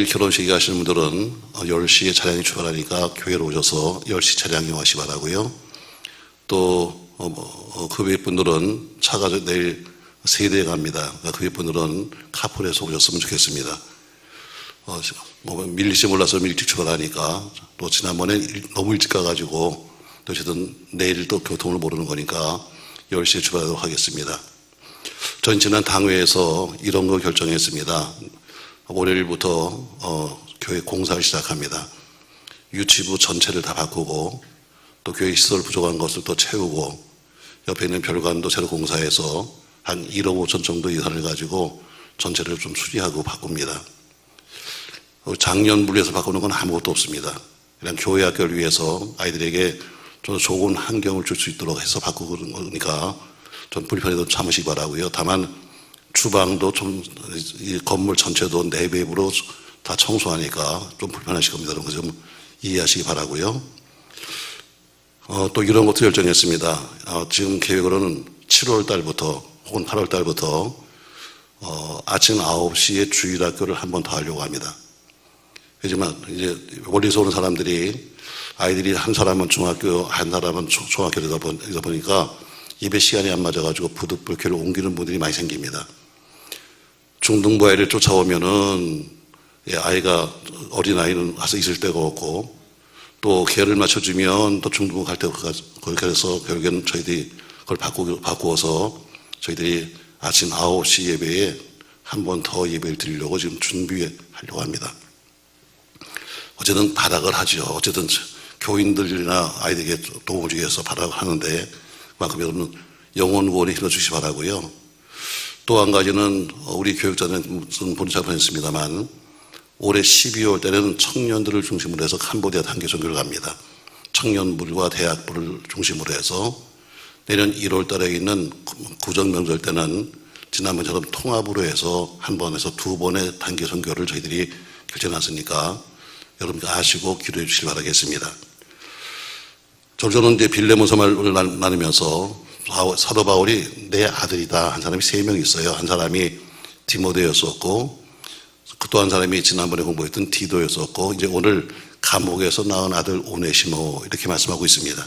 결혼식 하시는 분들은 10시에 차량이 출발하니까 교회로 오셔서 10시 차량 이용하시기 바라고요. 또 그 외 분들은 차가 내일 3대에 갑니다. 그 외 분들은 카풀에서 오셨으면 좋겠습니다. 밀릴지 몰라서 일찍 출발하니까, 또 지난번에 너무 일찍 가가지고 또 어쨌든 내일 또 교통을 모르는 거니까 10시에 출발하도록 하겠습니다. 전 지난 당회에서 이런 거 결정했습니다. 월요일부터 교회 공사를 시작합니다. 유치부 전체를 다 바꾸고, 또 교회 시설 부족한 것을 또 채우고, 옆에 있는 별관도 새로 공사해서 한 1억 5천 정도 예산을 가지고 전체를 좀 수리하고 바꿉니다. 작년 물에서 바꾸는 건 아무것도 없습니다. 그냥 교회 학교를 위해서 아이들에게 좀 좋은 환경을 줄 수 있도록 해서 바꾸는 거니까 좀 불편해도 참으시기 바라고요. 다만 주방도 좀, 이 건물 전체도 내부로 다 청소하니까 좀 불편하실 겁니다. 그런 거 좀 이해하시기 바라고요. 또 이런 것도 결정했습니다. 지금 계획으로는 7월 달부터 혹은 8월 달부터 아침 9시에 주일학교를 한 번 더 하려고 합니다. 하지만 이제 멀리서 오는 사람들이, 아이들이 한 사람은 중학교, 한 사람은 초등학교다 보니까 예배 시간이 안 맞아가지고 부득불교를 옮기는 분들이 많이 생깁니다. 중등부 아이를 쫓아오면은 아이가, 어린아이는 와서 있을 데가 없고, 또 계를 맞춰주면 또 중등부 갈 때 그래서 결국에는 저희들이 그걸 바꾸어서 저희들이 아침 9시 예배에 한 번 더 예배를 드리려고 지금 준비하려고 합니다. 어쨌든 발악을 하죠. 어쨌든 교인들이나 아이들에게 도움을 주기 위해서 발악을 하는데, 그만큼 여러분 영혼 구원에 힘써주시기 바라고요. 또 한 가지는 우리 교육자는 본사 보냈습니다만, 올해 12월 달에는 청년들을 중심으로 해서 캄보디아 단계 선교를 갑니다. 청년부와 대학부를 중심으로 해서 내년 1월 달에 있는 구정 명절 때는 지난번처럼 통합으로 해서 한 번에서 2번의 단계 선교를 저희들이 결정했으니까 여러분들 아시고 기도해 주시기 바라겠습니다. 저는 이제 빌레몬서 말을 나누면서 사도 바울이 내 아들이다 한 사람이 3명 있어요. 한 사람이 디모데였었고, 또 한 사람이 지난번에 공부했던 디도였었고, 이제 오늘 감옥에서 낳은 아들 오네시모, 이렇게 말씀하고 있습니다.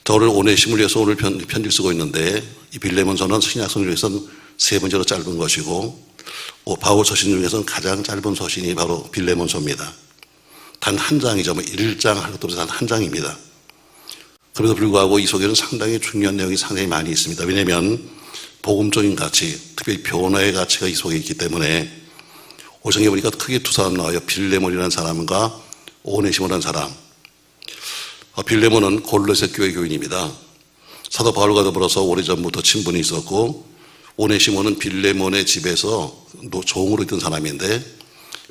저를 오네시모를 위해서 오늘 편지를 쓰고 있는데, 이 빌레몬서는 신약성 중에서는 3번째로 짧은 것이고, 바울 서신 중에서는 가장 짧은 서신이 바로 빌레몬서입니다. 단 한 장이죠. 1장 할 것도 없이 단 한 장입니다. 그럼에도 불구하고 이 속에는 상당히 중요한 내용이 상당히 많이 있습니다. 왜냐하면 복음적인 가치, 특별히 변화의 가치가 이 속에 있기 때문에, 오성에 보니까 크게 2사람 나와요. 빌레몬이라는 사람과 오네시모라는 사람. 빌레몬은 골로새 교회 교인입니다. 사도 바울과 더불어서 오래전부터 친분이 있었고, 오네시모는 빌레몬의 집에서 종으로 있던 사람인데,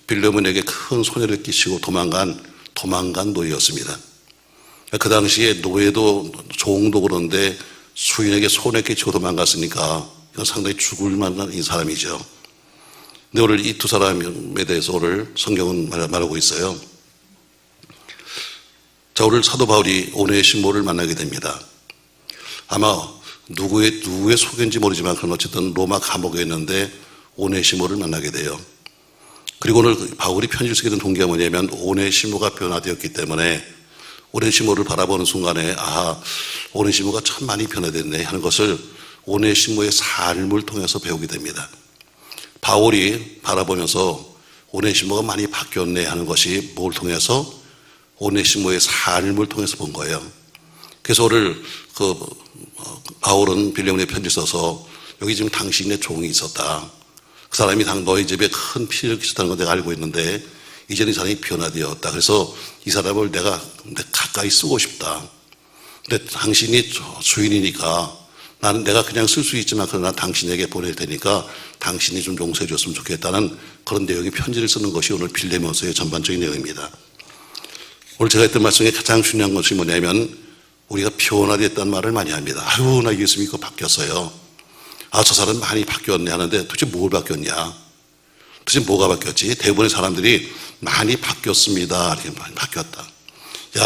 빌레몬에게 큰 손해를 끼치고 도망간 노예였습니다. 그 당시에 노예도 종도 그런데 수인에게 손해 끼치고 도망갔으니까 이건 상당히 죽을 만한 이 사람이죠. 근데 오늘 이 2사람에 대해서 오늘 성경은 말하고 있어요. 자, 오늘 사도 바울이 오네시모를 만나게 됩니다. 아마 누구의 소개인지 모르지만, 그건 어쨌든 로마 감옥에 있는데 오네시모를 만나게 돼요. 그리고 오늘 바울이 편지를 쓰게 된 동기가 뭐냐면, 오네시모가 변화되었기 때문에 오네시모를 바라보는 순간에, 오네시모가 참 많이 변화됐네 하는 것을 오네시모의 삶을 통해서 배우게 됩니다. 바울이 바라보면서 오네시모가 많이 바뀌었네 하는 것이 뭘 통해서? 오네시모의 삶을 통해서 본 거예요. 그래서 오늘 바울은 빌레몬에 편지 써서, 여기 지금 당신의 종이 있었다. 그 사람이 너희 집에 큰 피해를 끼쳤다는 걸 내가 알고 있는데, 이제는 이 사람이 변화되었다. 그래서 이 사람을 내가 가까이 쓰고 싶다. 근데 당신이 주인이니까 내가 그냥 쓸 수 있지만, 그러나 당신에게 보낼 테니까 당신이 좀 용서해 줬으면 좋겠다는 그런 내용의 편지를 쓰는 것이 오늘 빌레몬서의 전반적인 내용입니다. 오늘 제가 했던 말씀에 가장 중요한 것이 뭐냐면, 우리가 변화됐다는 말을 많이 합니다. 나 예수 믿고 바뀌었어요. 저 사람 많이 바뀌었네 하는데, 도대체 뭘 바뀌었냐? 도대체 뭐가 바뀌었지? 대부분의 사람들이 많이 바뀌었습니다. 이렇게 많이 바뀌었다.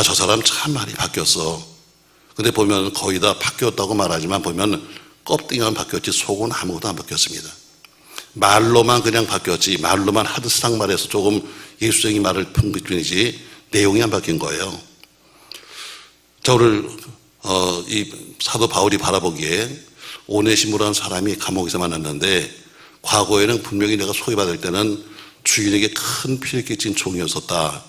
저 사람 참 많이 바뀌었어. 근데 보면 거의 다 바뀌었다고 말하지만, 보면 껍데기만 바뀌었지 속은 아무것도 안 바뀌었습니다. 말로만 그냥 바뀌었지, 말로만 하드스랑 말해서 조금 예수적인 말을 푼 뿐이지 내용이 안 바뀐 거예요. 자, 오늘 이 사도 바울이 바라보기에 오네시모라는 사람이 감옥에서 만났는데, 과거에는 분명히 내가 소개받을 때는 주인에게 큰 피를 끼친 종이었었다.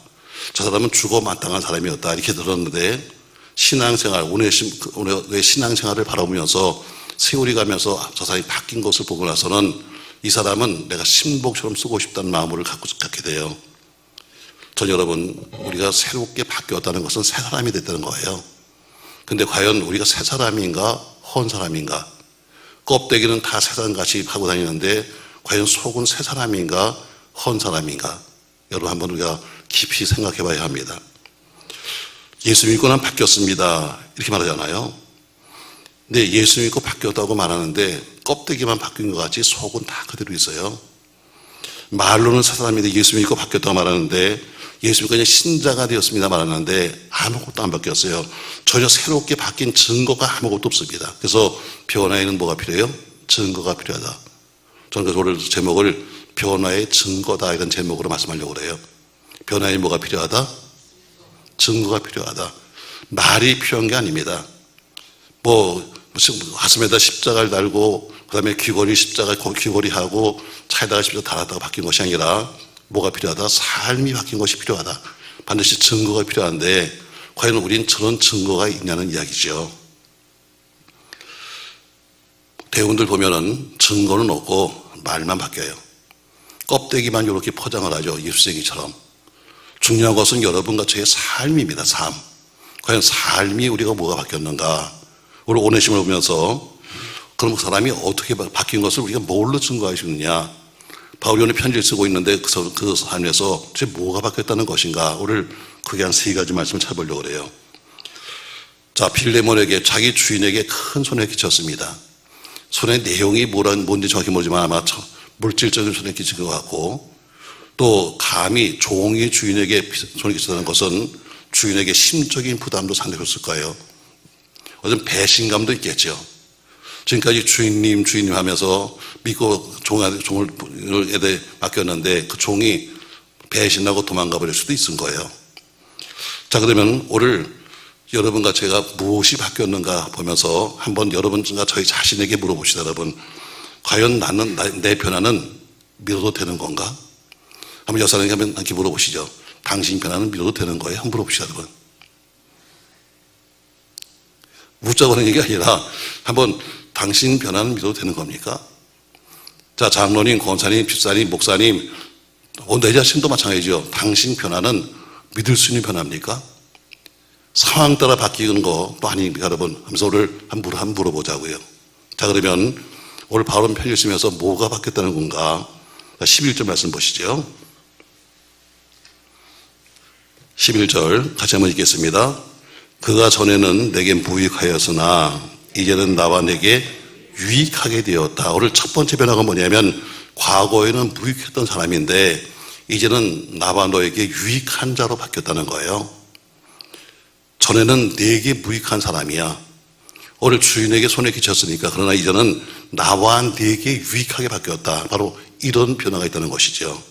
저 사람은 죽어 마땅한 사람이었다. 이렇게 들었는데, 신앙생활, 오네시모의 신앙생활을 바라보면서 세월이 가면서 저 사람이 바뀐 것을 보고 나서는 이 사람은 내가 신복처럼 쓰고 싶다는 마음을 갖게 돼요. 전 여러분, 우리가 새롭게 바뀌었다는 것은 새 사람이 됐다는 거예요. 근데 과연 우리가 새 사람인가 헌 사람인가? 껍데기는 다 새 사람같이 하고 다니는데 과연 속은 새 사람인가 헌 사람인가? 여러분, 한번 우리가 깊이 생각해 봐야 합니다. 예수 믿고 난 바뀌었습니다, 이렇게 말하잖아요. 근데 예수 믿고 바뀌었다고 말하는데 껍데기만 바뀐 것 같이 속은 다 그대로 있어요. 말로는 새 사람인데 예수 믿고 바뀌었다고 말하는데, 예수 믿고 그냥 신자가 되었습니다 말하는데 아무것도 안 바뀌었어요. 전혀 새롭게 바뀐 증거가 아무것도 없습니다. 그래서 변화에는 뭐가 필요해요? 증거가 필요하다. 저는 그래서 오늘 제목을 변화의 증거다, 이런 제목으로 말씀하려고 그래요. 변화에 뭐가 필요하다? 증거가 필요하다. 말이 필요한 게 아닙니다. 가슴에다 십자가를 달고 그다음에 귀걸이 십자가 귀걸이하고 차에다가 십자가 달았다가 바뀐 것이 아니라 뭐가 필요하다? 삶이 바뀐 것이 필요하다. 반드시 증거가 필요한데 과연 우린 저런 증거가 있냐는 이야기죠. 대운들 보면은 증거는 없고 말만 바뀌어요. 껍데기만 이렇게 포장을 하죠. 입술생이처럼. 중요한 것은 여러분과 저의 삶입니다. 삶. 과연 삶이 우리가 뭐가 바뀌었는가? 우리 오네시모를 보면서 그럼 그 사람이 어떻게 바뀐 것을 우리가 뭘로 증거할 수 있느냐? 바울이 오늘 편지를 쓰고 있는데 그 삶에서 도대체 뭐가 바뀌었다는 것인가? 오늘 크게 한 3가지 말씀을 찾아보려고 그래요. 자, 빌레몬에게, 자기 주인에게 큰 손해를 끼쳤습니다. 손해의 내용이 뭔지 정확히 모르지만 아마 물질적인 손해를 끼친 것 같고, 또 감히 종이 주인에게 손해를 끼쳤다는 것은 주인에게 심적인 부담도 상당히 컸을 거예요. 어떤 배신감도 있겠죠. 지금까지 주인님 하면서 믿고 종을 맡겼는데 그 종이 배신하고 도망가 버릴 수도 있을 거예요. 자, 그러면 오늘 여러분과 제가 무엇이 바뀌었는가 보면서 한번 여러분과 저희 자신에게 물어봅시다. 여러분, 과연 내 변화는 믿어도 되는 건가? 한번 여사님에게 한번 이렇게 물어보시죠. 당신 변화는 믿어도 되는 거예요? 한번 물어봅시다. 여러분, 묻자고 하는 얘기가 아니라 한번 당신 변화는 믿어도 되는 겁니까? 자, 장로님, 권사님, 집사님, 목사님, 내 자신도 마찬가지죠. 당신 변화는 믿을 수 있는 변화입니까? 상황 따라 바뀌는 거 또 아닙니까, 여러분? 하면서 오늘 한번 물어보자고요. 자, 그러면 오늘 바울 편지를 쓰면서 뭐가 바뀌었다는 건가? 11절 말씀 보시죠. 11절 같이 한번 읽겠습니다. 그가 전에는 내게 무익하였으나 이제는 나와 내게 유익하게 되었다. 오늘 첫 번째 변화가 뭐냐면, 과거에는 무익했던 사람인데 이제는 나와 너에게 유익한 자로 바뀌었다는 거예요. 전에는 내게 무익한 사람이야. 오늘 주인에게 손에 끼쳤으니까. 그러나 이제는 나와 내게 유익하게 바뀌었다. 바로 이런 변화가 있다는 것이죠.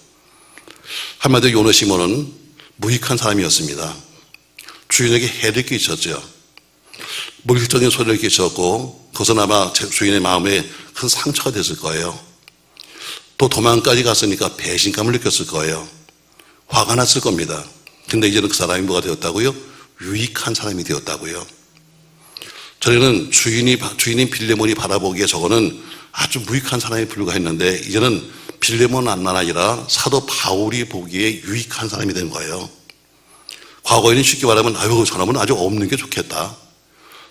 한마디로 오네시모는 무익한 사람이었습니다. 주인에게 해를 끼쳤죠. 물질적인 손해를 끼쳤고 그것은 아마 제 주인의 마음에 큰 상처가 됐을 거예요. 또 도망까지 갔으니까 배신감을 느꼈을 거예요. 화가 났을 겁니다. 근데 이제는 그 사람이 뭐가 되었다고요? 유익한 사람이 되었다고요. 전에는 주인인 빌레몬이 바라보기에 저거는 아주 무익한 사람에 불과했는데 이제는 빌레몬만 아니라 사도 바울이 보기에 유익한 사람이 된 거예요. 과거에는 쉽게 말하면 저놈은 아주 없는 게 좋겠다,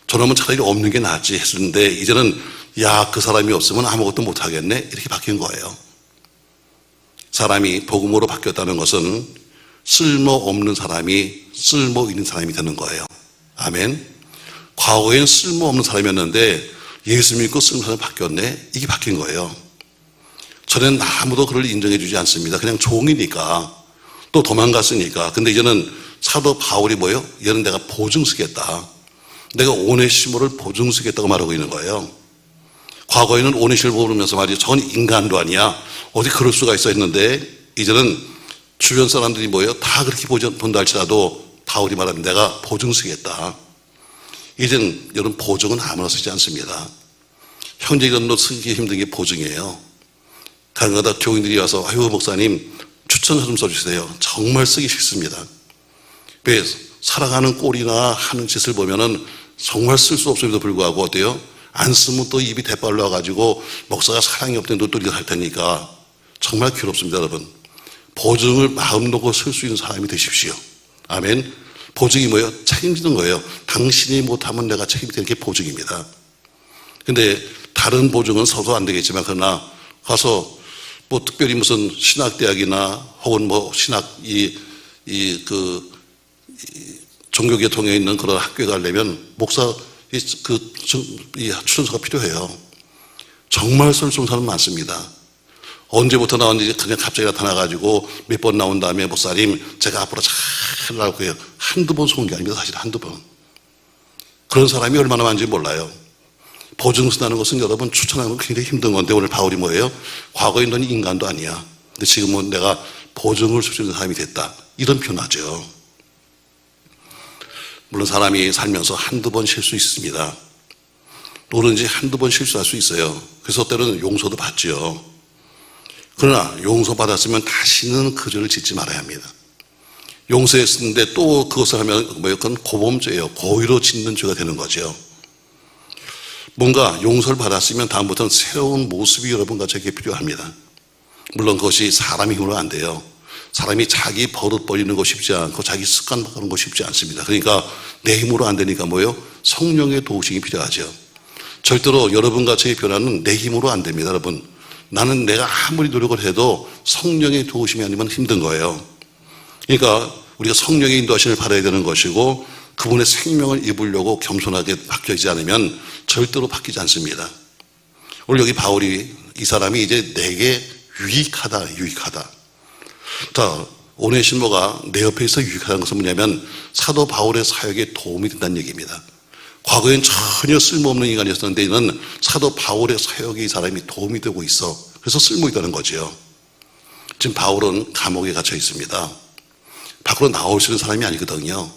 저놈은 차라리 없는 게 낫지 했는데 이제는 그 사람이 없으면 아무것도 못하겠네, 이렇게 바뀐 거예요. 사람이 복음으로 바뀌었다는 것은 쓸모없는 사람이 쓸모 있는 사람이 되는 거예요. 아멘. 과거엔 쓸모없는 사람이었는데 예수 믿고 쓸모없는 사람이 바뀌었네, 이게 바뀐 거예요. 전에는 아무도 그를 인정해 주지 않습니다. 그냥 종이니까, 또 도망갔으니까. 근데 이제는 사도 바울이 뭐예요? 얘는 내가 보증 쓰겠다, 내가 오네시모를 보증 쓰겠다고 말하고 있는 거예요. 과거에는 오네시를 모르면서 말이죠. 저건 인간도 아니야. 어디 그럴 수가 있어 했는데 이제는 주변 사람들이 뭐예요? 다 그렇게 본다 할지라도 바울이 말하는 내가 보증 쓰겠다. 이제는 여러분 보증은 아무나 쓰지 않습니다. 형제견도 쓰기 힘든 게 보증이에요. 가끔가다 교인들이 와서 아유 목사님 추천서 좀 써주세요. 정말 쓰기 싫습니다. 왜 살아가는 꼴이나 하는 짓을 보면은 정말 쓸 수 없음에도 불구하고 어때요? 안 쓰면 또 입이 대빨로 와가지고 목사가 사랑이 없는데 또 이렇게 할 테니까 정말 괴롭습니다, 여러분. 보증을 마음 놓고 쓸 수 있는 사람이 되십시오. 아멘. 보증이 뭐예요? 책임지는 거예요. 당신이 못하면 내가 책임지는 게 보증입니다. 근데 다른 보증은 서도 안 되겠지만 그러나 가서 뭐 특별히 무슨 신학대학이나 혹은 뭐 신학 종교계통에 있는 그런 학교에 가려면 목사 추천서가 필요해요. 정말 쏠쏠한 사람 많습니다. 언제부터 나왔는지 그냥 갑자기 나타나가지고 몇 번 나온 다음에 목사님 제가 앞으로 잘 나올 해요. 한두 번 속은 게 아닙니다. 사실 한두 번. 그런 사람이 얼마나 많은지 몰라요. 보증 쓴다는 것은 여러분 추천하는 건 굉장히 힘든 건데 오늘 바울이 뭐예요? 과거에 넌 인간도 아니야. 근데 지금은 내가 보증을 줄 수 있는 사람이 됐다. 이런 표현하죠. 물론 사람이 살면서 한두 번 실수 있습니다. 누구든지 한두 번 실수할 수 있어요. 그래서 때로는 용서도 받죠. 그러나 용서받았으면 다시는 그 죄를 짓지 말아야 합니다. 용서했는데 또 그것을 하면 뭐예요? 그건 고범죄예요. 고의로 짓는 죄가 되는 거죠. 뭔가 용서를 받았으면 다음부터는 새로운 모습이 여러분과 저에게 필요합니다. 물론 그것이 사람의 힘으로 안 돼요. 사람이 자기 버릇 버리는 거 쉽지 않고 자기 습관 바꾸는 거 쉽지 않습니다. 그러니까 내 힘으로 안 되니까 뭐예요? 성령의 도우심이 필요하죠. 절대로 여러분과 저의 변화는 내 힘으로 안 됩니다, 여러분. 나는 내가 아무리 노력을 해도 성령의 도우심이 아니면 힘든 거예요. 그러니까 우리가 성령의 인도하심을 받아야 되는 것이고 그분의 생명을 입으려고 겸손하게 바뀌지 않으면 절대로 바뀌지 않습니다. 오늘 여기 바울이 이 사람이 이제 내게 유익하다. 자, 오네시모가 내 옆에 있어 유익하다는 것은 뭐냐면 사도 바울의 사역에 도움이 된다는 얘기입니다. 과거엔 전혀 쓸모없는 인간이었었는데 이는 사도 바울의 사역에 이 사람이 도움이 되고 있어. 그래서 쓸모있다는 거죠. 지금 바울은 감옥에 갇혀 있습니다. 밖으로 나올 수 있는 사람이 아니거든요.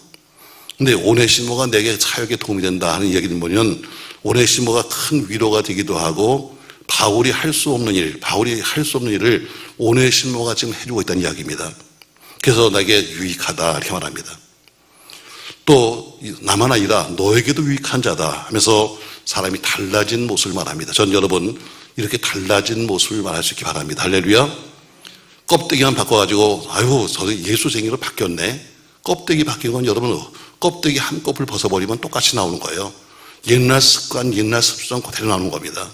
근데 오네시모가 내게 사역에 도움이 된다 하는 얘기는 뭐냐면 오네시모가 큰 위로가 되기도 하고 바울이 할 수 없는 일을 오네시모가 지금 해주고 있다는 이야기입니다. 그래서 나에게 유익하다 이렇게 말합니다. 또 나만 아니라 너에게도 유익한 자다 하면서 사람이 달라진 모습을 말합니다. 전 여러분 이렇게 달라진 모습을 말할 수 있기 바랍니다. 할렐루야. 껍데기만 바꿔가지고 아유 저 예수쟁이로 바뀌었네. 껍데기 바뀐 건 여러분 껍데기 한 껍을 벗어버리면 똑같이 나오는 거예요. 옛날 습관 옛날 습성 그대로 나오는 겁니다.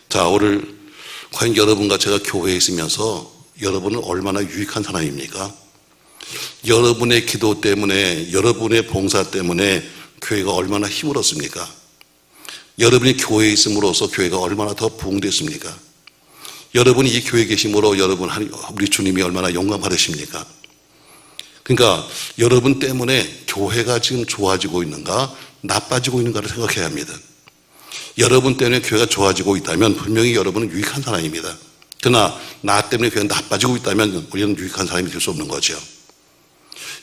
자, 오늘 과연 여러분과 제가 교회에 있으면서 여러분은 얼마나 유익한 사람입니까? 여러분의 기도 때문에 여러분의 봉사 때문에 교회가 얼마나 힘을 얻습니까? 여러분이 교회에 있음으로써 교회가 얼마나 더 부흥됐습니까? 여러분이 이 교회에 계심으로 여러분 우리 주님이 얼마나 영광 받으십니까? 그러니까 여러분 때문에 교회가 지금 좋아지고 있는가 나빠지고 있는가를 생각해야 합니다. 여러분 때문에 교회가 좋아지고 있다면 분명히 여러분은 유익한 사람입니다. 그러나 나 때문에 교회가 나빠지고 있다면 우리는 유익한 사람이 될 수 없는 거죠.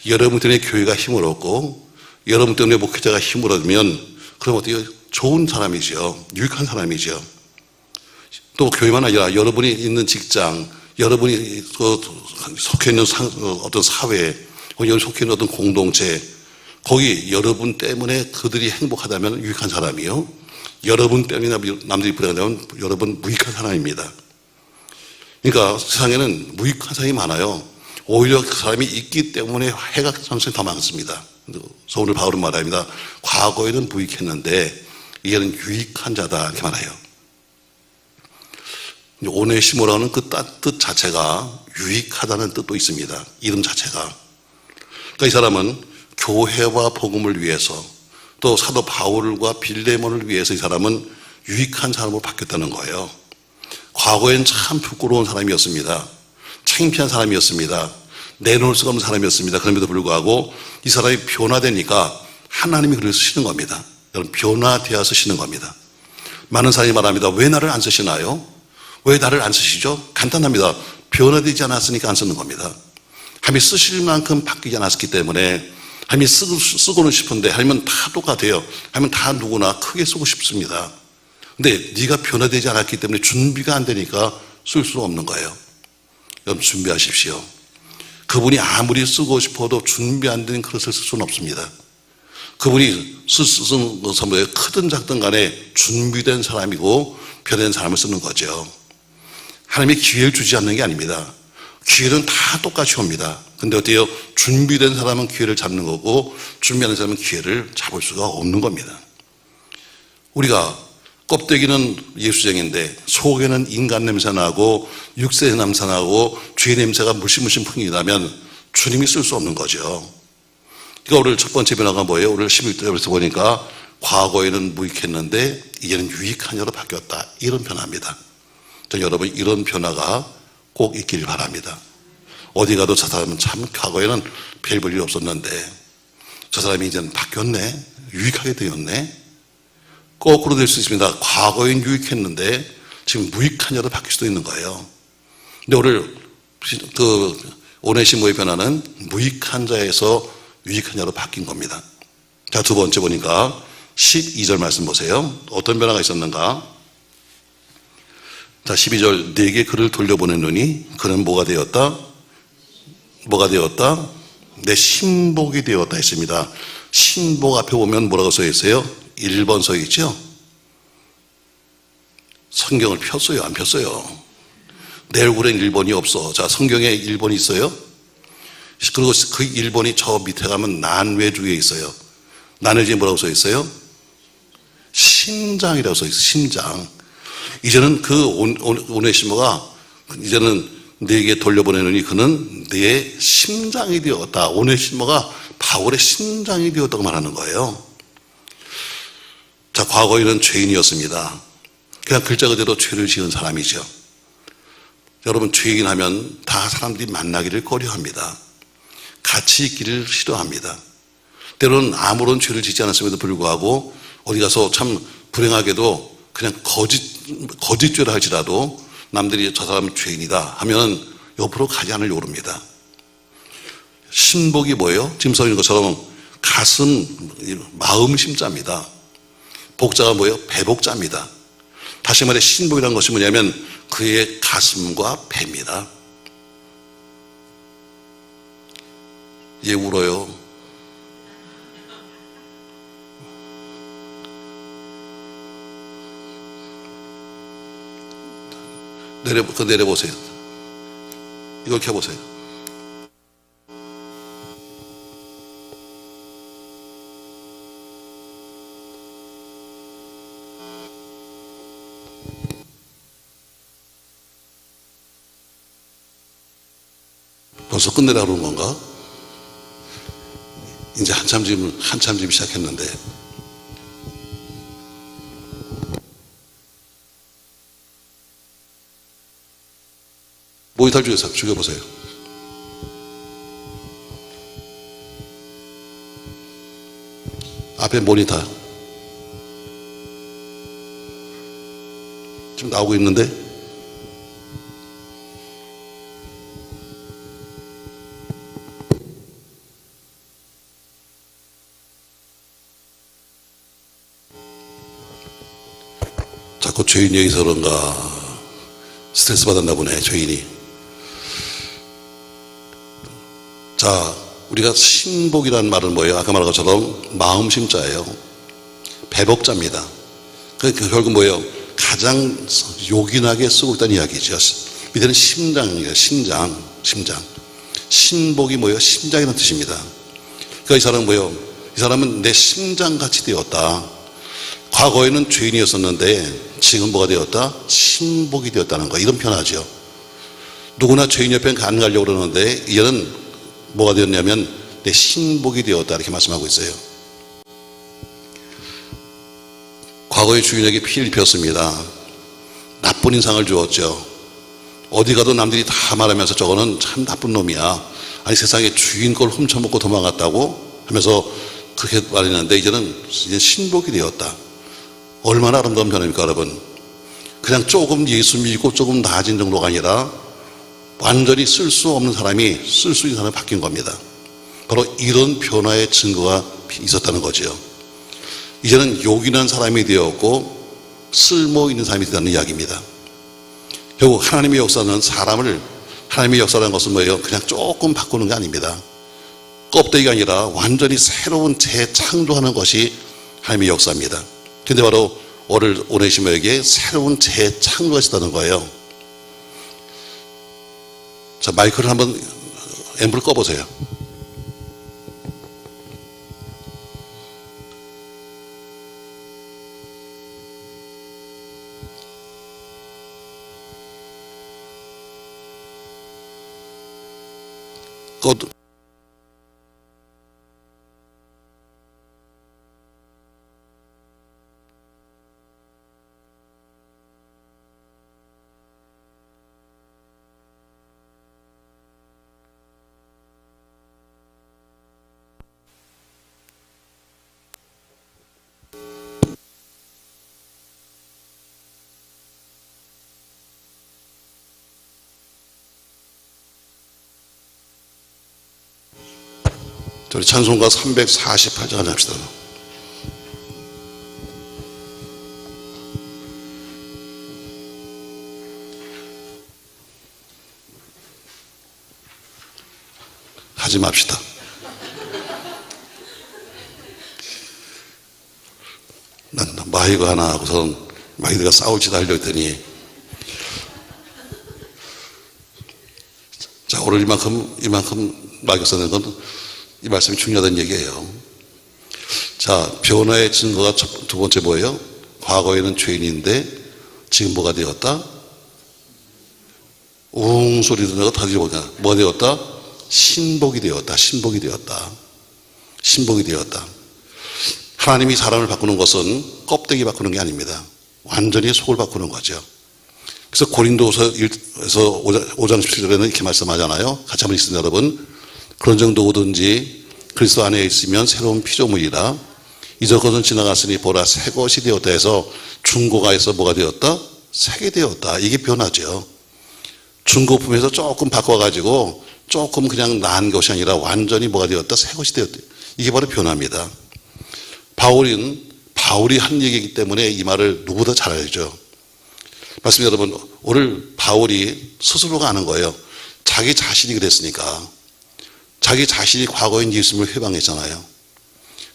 여러분 때문에 교회가 힘을 얻고 여러분 때문에 목회자가 힘을 얻으면 그럼 어떻게 좋은 사람이죠. 유익한 사람이죠. 또 교회만 아니라 여러분이 있는 직장, 여러분이 속해 있는 어떤 사회, 여기 속해 있는 어떤 공동체, 거기 여러분 때문에 그들이 행복하다면 유익한 사람이요. 여러분 때문에 남들이 불행하다면 여러분 무익한 사람입니다. 그러니까 세상에는 무익한 사람이 많아요. 오히려 그 사람이 있기 때문에 해가 상승이 더 많습니다. 그래서 오늘 바울은 말합니다. 과거에는 무익했는데 이제는 유익한 자다 이렇게 말해요. 오네시모라는 그 뜻 자체가 유익하다는 뜻도 있습니다. 이름 자체가. 그러니까 이 사람은 교회와 복음을 위해서 또 사도 바울과 빌레몬을 위해서 이 사람은 유익한 사람으로 바뀌었다는 거예요. 과거엔 참 부끄러운 사람이었습니다. 창피한 사람이었습니다. 내놓을 수가 없는 사람이었습니다. 그럼에도 불구하고 이 사람이 변화되니까 하나님이 그를 쓰시는 겁니다. 여러분 변화되어 쓰시는 겁니다. 많은 사람이 말합니다. 왜 나를 안 쓰시나요? 왜 나를 안 쓰시죠? 간단합니다. 변화되지 않았으니까 안 쓰는 겁니다. 하나님이 쓰실 만큼 바뀌지 않았기 때문에 하나님이 쓰고는 싶은데 하나님은 다 똑같아요. 하나님은 다 누구나 크게 쓰고 싶습니다. 근데 네가 변화되지 않았기 때문에 준비가 안 되니까 쓸 수 없는 거예요. 여러분 준비하십시오. 그분이 아무리 쓰고 싶어도 준비 안 된 그릇을 쓸 수는 없습니다. 그분이 쓰는 것은 뭐예요? 크든 작든 간에 준비된 사람이고 변화된 사람을 쓰는 거죠. 하나님이 기회를 주지 않는 게 아닙니다. 기회는 다 똑같이 옵니다. 근데 어때요? 준비된 사람은 기회를 잡는 거고 준비하는 사람은 기회를 잡을 수가 없는 겁니다. 우리가 껍데기는 예수쟁인데 속에는 인간 냄새 나고 육세 냄새 나고 죄 냄새가 물씬 풍기다면 주님이 쓸 수 없는 거죠. 그러니까 오늘 첫 번째 변화가 뭐예요? 오늘 11절에서 보니까 과거에는 무익했는데 이제는 유익한 여로 바뀌었다. 이런 변화입니다. 여러분 이런 변화가 꼭 있길 바랍니다. 어디 가도 저 사람은 참 과거에는 별 볼 일 없었는데 저 사람이 이제는 바뀌었네. 유익하게 되었네. 거꾸로 될 수 있습니다. 과거엔 유익했는데 지금 무익한 자로 바뀔 수도 있는 거예요. 근데 오늘 오네시모의 변화는 무익한 자에서 유익한 자로 바뀐 겁니다. 자, 두 번째 보니까 12절 말씀 보세요. 어떤 변화가 있었는가? 자, 12절 내게 그를 돌려보내노니 그는 뭐가 되었다? 뭐가 되었다? 내 신복이 되었다 했습니다. 신복 앞에 보면 뭐라고 써 있어요? 1번 써 있죠? 성경을 폈어요? 안 폈어요? 내 얼굴엔 1번이 없어. 자, 성경에 1번이 있어요? 그리고 그 1번이 저 밑에 가면 난외주에 있어요. 난외주에 뭐라고 써 있어요? 심장이라고 써 있어요. 심장. 이제는 그 오네시모가 이제는 내게 돌려보내느니 그는 내 심장이 되었다. 오네시모가 바울의 심장이 되었다고 말하는 거예요. 자, 과거에는 죄인이었습니다. 그냥 글자 그대로 죄를 지은 사람이죠. 여러분 죄인 하면 다 사람들이 만나기를 꺼려합니다. 같이 있기를 싫어합니다. 때로는 아무런 죄를 짓지 않았음에도 불구하고 어디 가서 참 불행하게도 그냥 거짓죄를 할지라도 남들이 저 사람은 죄인이다 하면 옆으로 가지 않으려고 합니다. 신복이 뭐예요? 지금 써 있는 것처럼 가슴, 마음 심자입니다. 복자가 뭐예요? 배복자입니다. 다시 말해 신복이라는 것이 뭐냐면 그의 가슴과 배입니다. 얘 울어요. 내려보세요. 이걸 켜보세요. 벌써 끝내라고 그런 건가? 이제 한참 지금 시작했는데. 모니터 중에서 죽여보세요. 앞에 모니터. 지금 나오고 있는데. 자꾸 죄인 여기서 그런가. 스트레스 받았나 보네, 죄인이. 자, 우리가 신복이라는 말은 뭐예요? 아까 말한 것처럼 마음심자예요. 배복자입니다. 그러니까 결국 뭐예요? 가장 요긴하게 쓰고 있다는 이야기죠. 밑에는 심장이에요. 심장. 신복이 뭐예요? 심장이라는 뜻입니다. 그러니까 이 사람은 뭐예요? 이 사람은 내 심장같이 되었다. 과거에는 죄인이었었는데 지금 뭐가 되었다? 신복이 되었다는 거. 이런 표현하죠. 누구나 죄인 옆에 안 가려고 그러는데 이제는 뭐가 되었냐면 내 신복이 되었다 이렇게 말씀하고 있어요. 과거의 주인에게 피를 입혔습니다. 나쁜 인상을 주었죠. 어디 가도 남들이 다 말하면서 저거는 참 나쁜 놈이야. 아니 세상에 주인 걸 훔쳐먹고 도망갔다고 하면서 그렇게 말했는데 이제 신복이 되었다. 얼마나 아름다운 변화입니까, 여러분? 그냥 조금 예수 믿고 조금 나아진 정도가 아니라 완전히 쓸 수 없는 사람이 쓸 수 있는 사람이 바뀐 겁니다. 바로 이런 변화의 증거가 있었다는 거죠. 이제는 요긴한 사람이 되었고 쓸모 있는 사람이 되었다는 이야기입니다. 결국 하나님의 역사는 하나님의 역사라는 것은 뭐예요? 그냥 조금 바꾸는 게 아닙니다. 껍데기가 아니라 완전히 새로운 재창조하는 것이 하나님의 역사입니다. 근데 바로 오늘 오네시모에게 새로운 재창조가 있었다는 거예요. 자, 마이크를 한번 앰프를 꺼보세요. 우리 찬송가 348장 합시다. 하지 맙시다. 난 마이크 하나 하고선 마이크가 싸울지도 하려고 했더니, 자, 오늘 이만큼 마이크 쓰는 건 이 말씀이 중요하다는 얘기예요. 자, 변화의 증거가 두 번째 뭐예요? 과거에는 죄인인데 지금 뭐가 되었다? 웅 소리 듣는 다 들어보니까 뭐가 되었다? 신복이 되었다. 신복이 되었다. 신복이 되었다. 하나님이 사람을 바꾸는 것은 껍데기 바꾸는 게 아닙니다. 완전히 속을 바꾸는 거죠. 그래서 고린도서 1에서 5장 17절에는 이렇게 말씀하잖아요. 같이 한번 읽습니다, 여러분. 그런 정도든지 그리스도 안에 있으면 새로운 피조물이라 이전 것은 지나갔으니 보라 새 것이 되었다 해서 중고가 해서 뭐가 되었다? 새게 되었다. 이게 변화죠. 중고품에서 조금 바꿔가지고 조금 그냥 나은 것이 아니라 완전히 뭐가 되었다? 새 것이 되었다. 이게 바로 변화입니다. 바울이 한 얘기이기 때문에 이 말을 누구보다 잘 알죠. 맞습니다, 여러분. 오늘 바울이 스스로가 아는 거예요. 자기 자신이 그랬으니까. 자기 자신이 과거엔 예수님을 회방했잖아요.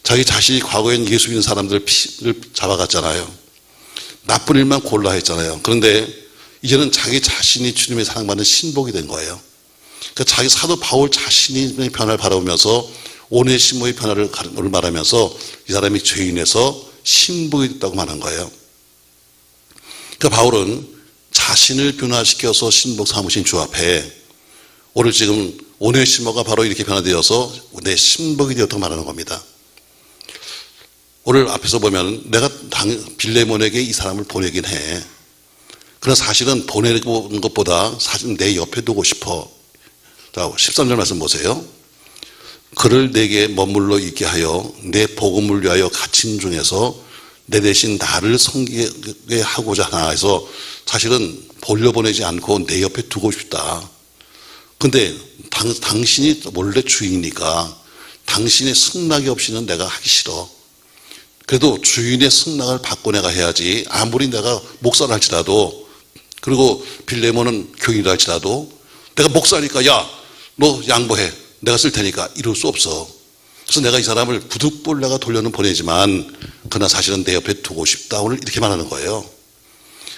자기 자신이 과거엔 예수 믿는 사람들을 피를 잡아갔잖아요. 나쁜 일만 골라 했잖아요. 그런데 이제는 자기 자신이 주님의 사랑받는 신복이 된 거예요. 그러니까 자기 사도 바울 자신이 변화를 바라보면서 오네시모의 변화를 말하면서 이 사람이 죄인에서 신복이 됐다고 말한 거예요. 그러니까 바울은 자신을 변화시켜서 신복 삼으신 주 앞에 오늘 지금 오네시모가 바로 이렇게 변화되어서 내 신복이 되었다고 말하는 겁니다. 오늘 앞에서 보면 내가 빌레몬에게 이 사람을 보내긴 해. 그러나 사실은 보내는 것보다 사실 내 옆에 두고 싶어. 자, 13절 말씀 보세요. 그를 내게 머물러 있게 하여 내 복음을 위하여 갇힌 중에서 내 대신 나를 섬기게 하고자 하나 해서 사실은 돌려보내지 않고 내 옆에 두고 싶다. 근데 당신이 원래 주인이니까 당신의 승낙이 없이는 내가 하기 싫어. 그래도 주인의 승낙을 받고 내가 해야지. 아무리 내가 목사를 할지라도, 그리고 빌레몬은 교인이라 할지라도 내가 목사니까 야, 너 양보해. 내가 쓸 테니까 이럴 수 없어. 그래서 내가 이 사람을 부득불 내가 돌려는 보내지만 그러나 사실은 내 옆에 두고 싶다. 오늘 이렇게 말하는 거예요.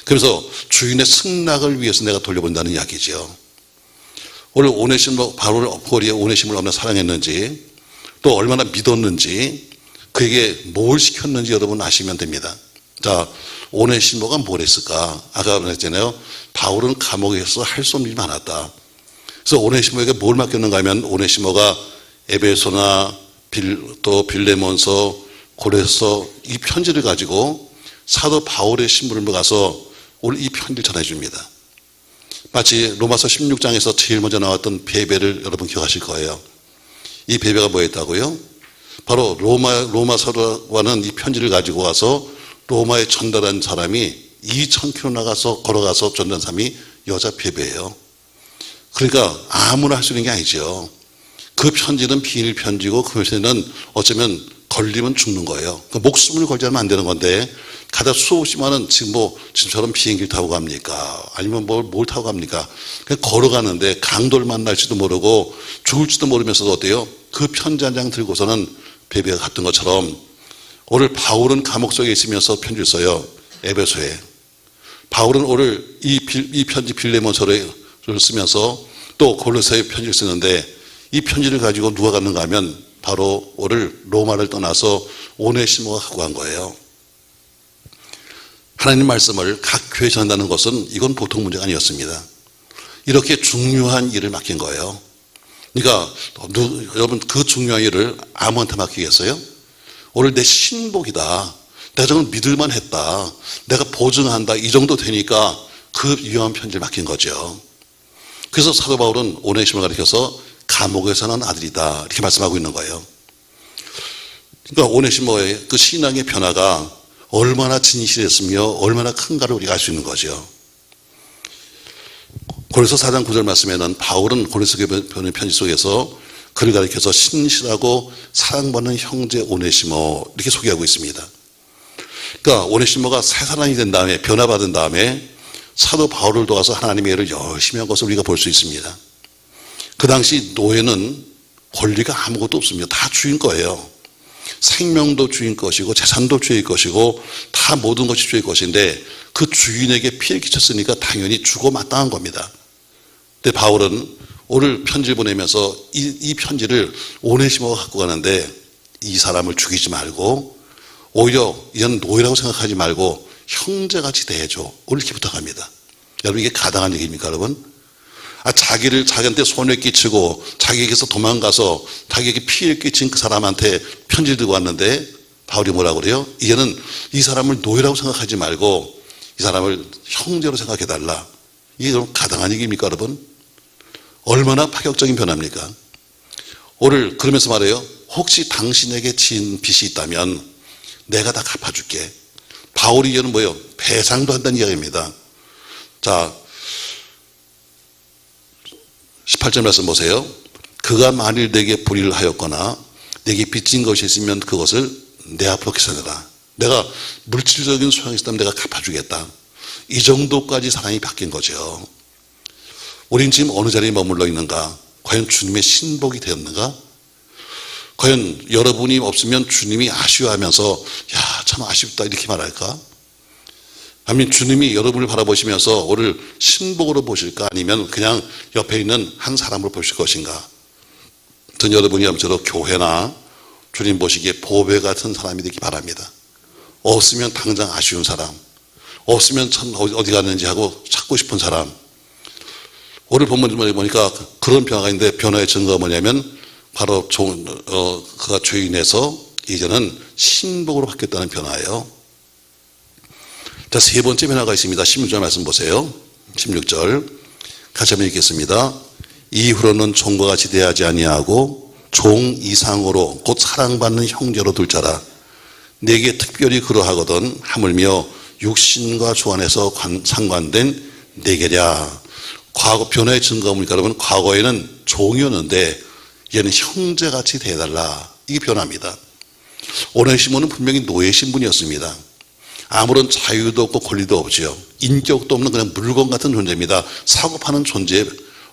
그래서 주인의 승낙을 위해서 내가 돌려본다는 이야기죠. 오늘 바울이 오네시모를 얼마나 사랑했는지 또 얼마나 믿었는지 그에게 뭘 시켰는지 여러분 아시면 됩니다. 자, 오네시모가 뭘 했을까? 아까 말했잖아요. 바울은 감옥에서 할 수 없는 일이 많았다. 그래서 오네시모에게 뭘 맡겼는가 하면 오네시모가 에베소나 또 빌레몬서, 고레서 이 편지를 가지고 사도 바울의 신부를 가서 오늘 이 편지를 전해 줍니다. 마치 로마서 16장에서 제일 먼저 나왔던 베베를 여러분 기억하실 거예요. 이 베베가 뭐였다고요? 바로 로마서와는 이 편지를 가지고 와서 로마에 전달한 사람이 2,000km 나가서 걸어가서 전달한 사람이 여자 베베예요. 그러니까 아무나 할 수 있는 게 아니죠. 그 편지는 비밀 편지고 그 편지는 어쩌면 걸리면 죽는 거예요. 그러니까 목숨을 걸지 않으면 안 되는 건데 가다 수없이 많은 지금처럼 비행기를 타고 갑니까? 아니면 뭘 타고 갑니까? 그냥 걸어가는데 강도를 만날지도 모르고 죽을지도 모르면서도 어때요? 그 편지 한 장 들고서는 베베가 갔던 것처럼 오늘 바울은 감옥 속에 있으면서 편지를 써요. 에베소에. 바울은 오늘 이 편지 빌레몬서를 쓰면서 또 골로새에 편지를 쓰는데 이 편지를 가지고 누가 갔는가 하면 바로 오늘 로마를 떠나서 오네시모가 갖고 간 거예요. 하나님 말씀을 각 교회에 전한다는 것은 이건 보통 문제가 아니었습니다. 이렇게 중요한 일을 맡긴 거예요. 그러니까 여러분 그 중요한 일을 아무한테 맡기겠어요? 오늘 내 신복이다. 내가 정말 믿을만 했다. 내가 보증한다. 이 정도 되니까 그 위험한 편지를 맡긴 거죠. 그래서 사도 바울은 오네시모를 가리켜서 감옥에서 난 아들이다. 이렇게 말씀하고 있는 거예요. 그러니까 오네시모의 그 신앙의 변화가 얼마나 진실했으며 얼마나 큰가를 우리가 알 수 있는 거죠. 고린도서 4장 9절 말씀에는 바울은 고린도서 교회 편지 속에서 그를 가리켜서 신실하고 사랑받는 형제 오네시모 이렇게 소개하고 있습니다. 그러니까 오네시모가 새 사람이 된 다음에 변화받은 다음에 사도 바울을 도와서 하나님의 일을 열심히 한 것을 우리가 볼 수 있습니다. 그 당시 노예는 권리가 아무것도 없습니다. 다 주인 거예요. 생명도 주인 것이고 재산도 주인 것이고 다 모든 것이 주인 것인데 그 주인에게 피해를 끼쳤으니까 당연히 주고 마땅한 겁니다. 근데 바울은 오늘 편지를 보내면서 이 편지를 오네시모가 갖고 가는데 이 사람을 죽이지 말고 오히려 이건 노예라고 생각하지 말고 형제같이 대해줘. 오늘 이렇게 부탁합니다. 여러분 이게 가당한 얘기입니까 여러분? 자기한테 손해 끼치고 자기에게서 도망가서 자기에게 피해를 끼친 그 사람한테 편지를 들고 왔는데 바울이 뭐라고 그래요? 이제는 이 사람을 노예라고 생각하지 말고 이 사람을 형제로 생각해달라. 이게 여러분 가당한 얘기입니까 여러분? 얼마나 파격적인 변화입니까? 오늘 그러면서 말해요. 혹시 당신에게 지은 빚이 있다면 내가 다 갚아줄게. 바울이 이제는 뭐예요? 배상도 한다는 이야기입니다. 자 18절 말씀 보세요. 그가 만일 내게 불의를 하였거나 내게 빚진 것이 있으면 그것을 내 앞으로 계산해라. 내가 물질적인 소양이 있다면 내가 갚아주겠다. 이 정도까지 사랑이 바뀐 거죠. 우린 지금 어느 자리에 머물러 있는가? 과연 주님의 신복이 되었는가? 과연 여러분이 없으면 주님이 아쉬워하면서 야, 참 아쉽다 이렇게 말할까? 아니면 주님이 여러분을 바라보시면서 오늘 신복으로 보실까? 아니면 그냥 옆에 있는 한 사람으로 보실 것인가? 전 여러분이 아무쪼록 교회나 주님 보시기에 보배 같은 사람이 되기 바랍니다. 없으면 당장 아쉬운 사람, 없으면 참 어디 갔는지 하고 찾고 싶은 사람. 오늘 본문을 보니까 그런 변화가 있는데 변화의 증거가 뭐냐면 바로 그가 죄인에서 이제는 신복으로 바뀌었다는 변화예요. 자, 세 번째 변화가 있습니다. 16절 말씀 보세요. 16절 같이 한번 읽겠습니다. 이후로는 종과 같이 대하지 아니하고 종 이상으로 곧 사랑받는 형제로 둘 자라. 내게 특별히 그러하거든 하물며 육신과 주 안에서 상관된 내게랴. 과거 변화의 증거가 뭡니까 여러분? 과거에는 종이었는데 얘는 형제같이 대해달라. 이게 변화입니다. 오네시모는 분명히 노예 신분이었습니다. 아무런 자유도 없고 권리도 없지요. 인격도 없는 그냥 물건 같은 존재입니다. 사고 파는 존재,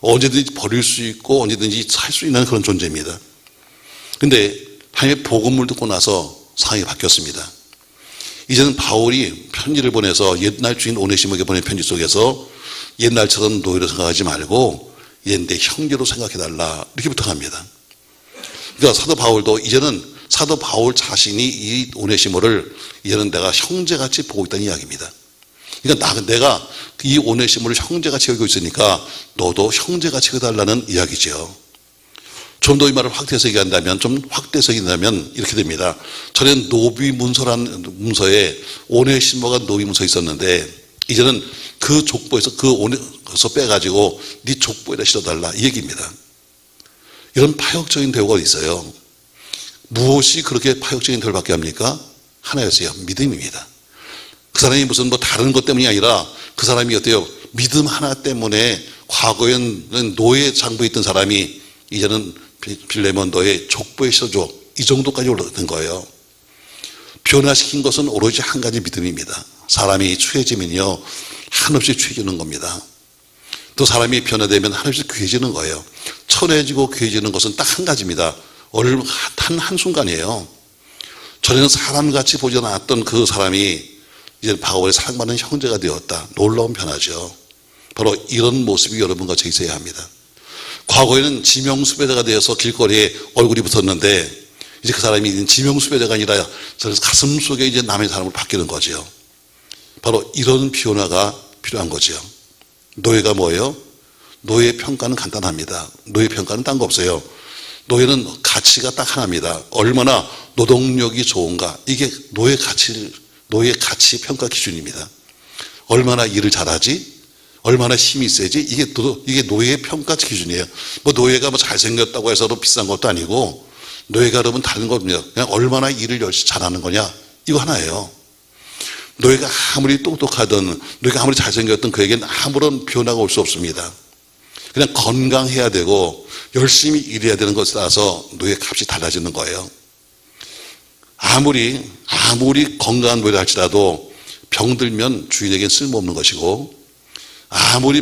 언제든지 버릴 수 있고 언제든지 살 수 있는 그런 존재입니다. 근데 하나님의 복음을 듣고 나서 상황이 바뀌었습니다. 이제는 바울이 편지를 보내서 옛날 주인 오네시모에게 보낸 편지 속에서 옛날처럼 노예로 생각하지 말고 이제 내 형제로 생각해달라 이렇게 부탁합니다. 그러니까 사도 바울도 이제는 사도 바울 자신이 이 오네시모를 이제는 내가 형제같이 보고 있다는 이야기입니다. 그러니까 내가 이 오네시모를 형제같이 여기고 있으니까 너도 형제같이 해달라는 이야기죠. 좀 더 이 말을 확대해서 얘기한다면, 좀 확대해서 얘기한다면 이렇게 됩니다. 전에는 노비 문서라는 문서에 오네시모가 노비 문서에 있었는데 이제는 그 족보에서 그서 빼가지고 네 족보에다 실어달라 이 얘기입니다. 이런 파격적인 대우가 있어요. 무엇이 그렇게 파격적인 대우를 받게 합니까? 하나였어요. 믿음입니다. 사람이 무슨 뭐 다른 것 때문이 아니라 그 사람이 어때요? 믿음 하나 때문에 과거에는 노예 장부에 있던 사람이 이제는 빌레몬 너의 족보에 써줘. 이 정도까지 올라간 거예요. 변화시킨 것은 오로지 한 가지 믿음입니다. 사람이 추해지면요, 한없이 추해지는 겁니다. 또 사람이 변화되면 한없이 귀해지는 거예요. 천해지고 귀해지는 것은 딱 한 가지입니다. 한순간이에요. 전에는 사람같이 보지 않았던 그 사람이 이제 바울의 사랑받는 형제가 되었다. 놀라운 변화죠. 바로 이런 모습이 여러분과 저 있어야 합니다. 과거에는 지명수배자가 되어서 길거리에 얼굴이 붙었는데 이제 그 사람이 지명수배자가 아니라 가슴 속에 이제 남의 사람으로 바뀌는 거죠. 바로 이런 변화가 필요한 거죠. 노예가 뭐예요? 노예 평가는 간단합니다. 노예 평가는 딴 거 없어요. 노예는 가치가 딱 하나입니다. 얼마나 노동력이 좋은가. 이게 노예 가치 평가 기준입니다. 얼마나 일을 잘하지? 얼마나 힘이 세지? 이게 노예의 평가 기준이에요. 뭐 노예가 뭐 잘생겼다고 해서 비싼 것도 아니고, 노예가 여러분 다른 겁니다. 그냥 얼마나 일을 열심히 잘하는 거냐? 이거 하나예요. 노예가 아무리 똑똑하든, 노예가 아무리 잘생겼든 그에게는 아무런 변화가 올 수 없습니다. 그냥 건강해야 되고, 열심히 일해야 되는 것에 따라서 노예 값이 달라지는 거예요. 아무리 건강한 노예를 할지라도 병들면 주인에겐 쓸모없는 것이고, 아무리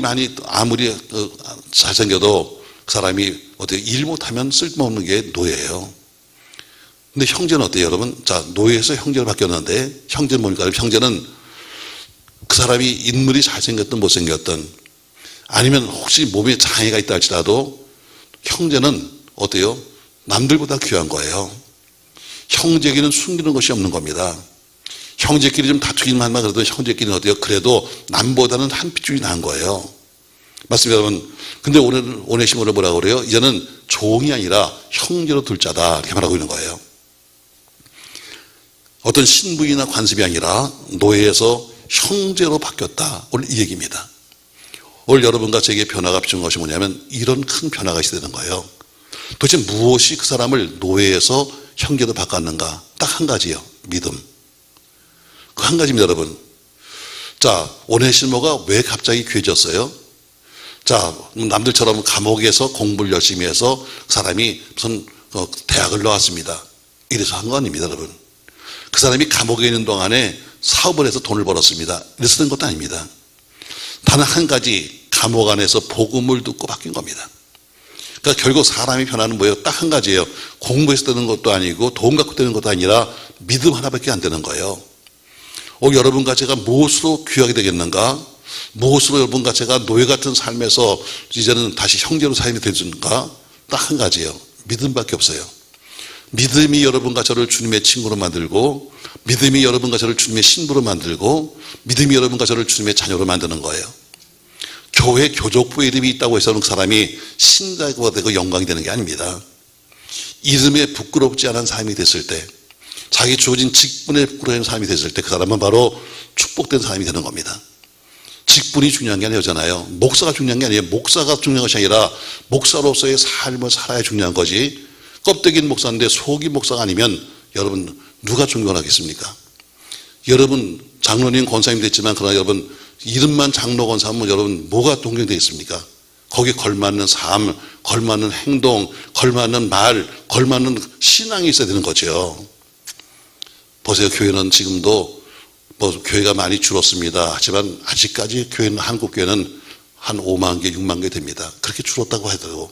잘생겨도 그 사람이 어떻게 일 못하면 쓸모없는 게 노예예요. 근데 형제는 어때요, 여러분? 자, 노예에서 형제로 바뀌었는데, 형제는 뭡니까? 형제는 그 사람이 인물이 잘생겼든 못생겼든, 아니면 혹시 몸에 장애가 있다 할지라도, 형제는 어때요? 남들보다 귀한 거예요. 형제끼리는 숨기는 것이 없는 겁니다. 형제끼리 좀 다투기만 하면 그래도 형제끼리는 어때요? 그래도 남보다는 한 핏줄이 나은 거예요. 맞습니다, 여러분. 근데 오늘 오네시모를 뭐라고 그래요? 이제는 종이 아니라 형제로 둘 자다. 이렇게 말하고 있는 거예요. 어떤 신부이나 관습이 아니라 노예에서 형제로 바뀌었다. 오늘 이 얘기입니다. 오늘 여러분과 제게 변화가 필요한 것이 뭐냐면 이런 큰 변화가 있어야 되는 거예요. 도대체 무엇이 그 사람을 노예에서 형제로 바꿨는가? 딱 한 가지요. 믿음. 그 한 가지입니다, 여러분. 자, 오네시모가 왜 갑자기 귀해졌어요? 자, 남들처럼 감옥에서 공부를 열심히 해서 그 사람이 무슨 대학을 나왔습니다. 이래서 한 거 아닙니다, 여러분. 그 사람이 감옥에 있는 동안에 사업을 해서 돈을 벌었습니다. 이래서 된 것도 아닙니다. 단 한 가지, 감옥 안에서 복음을 듣고 바뀐 겁니다. 그러니까 결국 사람이 변하는 뭐예요? 딱 한 가지예요. 공부해서 되는 것도 아니고 돈 갖고 되는 것도 아니라 믿음 하나밖에 안 되는 거예요. 여러분과 제가 무엇으로 귀하게 되겠는가? 무엇으로 여러분과 제가 노예 같은 삶에서 이제는 다시 형제로 삶이 되는가? 딱 한 가지예요. 믿음밖에 없어요. 믿음이 여러분과 저를 주님의 친구로 만들고, 믿음이 여러분과 저를 주님의 신부로 만들고, 믿음이 여러분과 저를 주님의 자녀로 만드는 거예요. 교회 교족부에 이름이 있다고 해서 그 사람이 신자가 되고 영광이 되는 게 아닙니다. 이름에 부끄럽지 않은 삶이 됐을 때, 자기 주어진 직분에 부끄러운 삶이 됐을 때 그 사람은 바로 축복된 사람이 되는 겁니다. 직분이 중요한 게 아니잖아요. 목사가 중요한 게 아니에요. 목사가 중요한 것이 아니라 목사로서의 삶을 살아야 중요한 거지. 껍데기는 목사인데 속이 목사가 아니면 여러분 누가 존경하겠습니까? 여러분 장로님 권사님 됐지만 그러나 여러분 이름만 장로 권사하면 여러분 뭐가 동경되어 있습니까? 거기에 걸맞는 삶, 걸맞는 행동, 걸맞는 말, 걸맞는 신앙이 있어야 되는 거죠. 보세요. 교회는 지금도 교회가 많이 줄었습니다. 하지만 아직까지 교회는, 한국 교회는 한 5만 개, 6만 개 됩니다. 그렇게 줄었다고 해도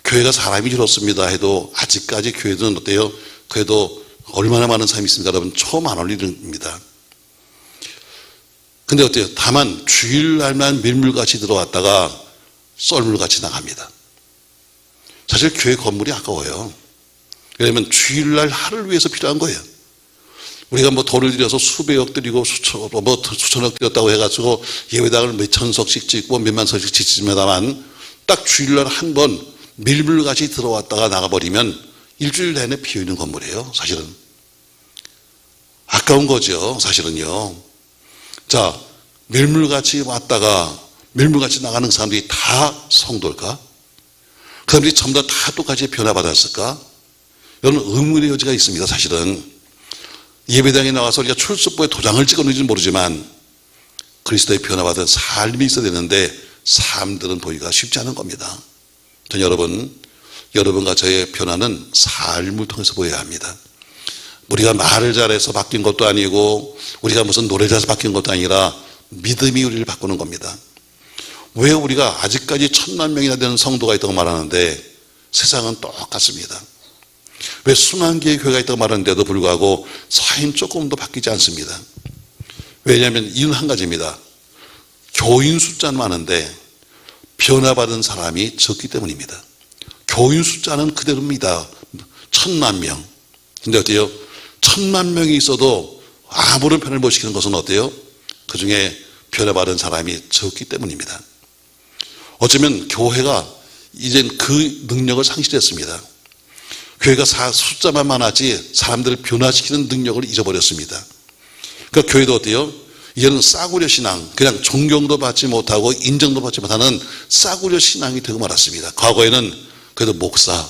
교회가 사람이 줄었습니다 해도 아직까지 교회는 어때요? 그래도 얼마나 많은 사람이 있습니까? 여러분 처음 안 올 일입니다. 근데 어때요? 다만 주일날만 밀물같이 들어왔다가 썰물같이 나갑니다. 사실 교회 건물이 아까워요. 왜냐하면 주일날 하루를 위해서 필요한 거예요. 우리가 돈을 들여서 수백억 드리고 수천억 드렸다고 해가지고 예배당을 몇천 석씩 짓고 몇만 석씩 짓습니다만 딱 주일날 한 번 밀물같이 들어왔다가 나가버리면 일주일 내내 비어있는 건물이에요. 사실은 아까운 거죠. 사실은요. 자, 밀물같이 왔다가 밀물같이 나가는 사람들이 다 성도일까? 그 사람들이 전부 다 똑같이 변화받았을까? 이런 의문의 여지가 있습니다. 사실은 예배당에 나와서 우리가 출석부에 도장을 찍었는지는 모르지만 그리스도의 변화받은 삶이 있어야 되는데 사람들은 보기가 쉽지 않은 겁니다. 전 여러분과 저의 변화는 삶을 통해서 보여야 합니다. 우리가 말을 잘해서 바뀐 것도 아니고 우리가 무슨 노래 잘해서 바뀐 것도 아니라 믿음이 우리를 바꾸는 겁니다. 왜 우리가 아직까지 1000만 명이나 되는 성도가 있다고 말하는데 세상은 똑같습니다. 왜 수만 개의 교회가 있다고 말하는데도 불구하고 삶이 조금도 바뀌지 않습니다. 왜냐하면 이유는 한 가지입니다. 교인 숫자는 많은데 변화받은 사람이 적기 때문입니다. 교인 숫자는 그대로입니다. 1000만 명. 근데 어때요? 1000만 명이 있어도 아무런 변화를 못 시키는 것은 어때요? 그 중에 변화받은 사람이 적기 때문입니다. 어쩌면 교회가 이젠 그 능력을 상실했습니다. 교회가 숫자만 많았지 사람들을 변화시키는 능력을 잊어버렸습니다. 그러니까 교회도 어때요? 이제는 싸구려 신앙, 그냥 존경도 받지 못하고 인정도 받지 못하는 싸구려 신앙이 되고 말았습니다. 과거에는 그래도 목사,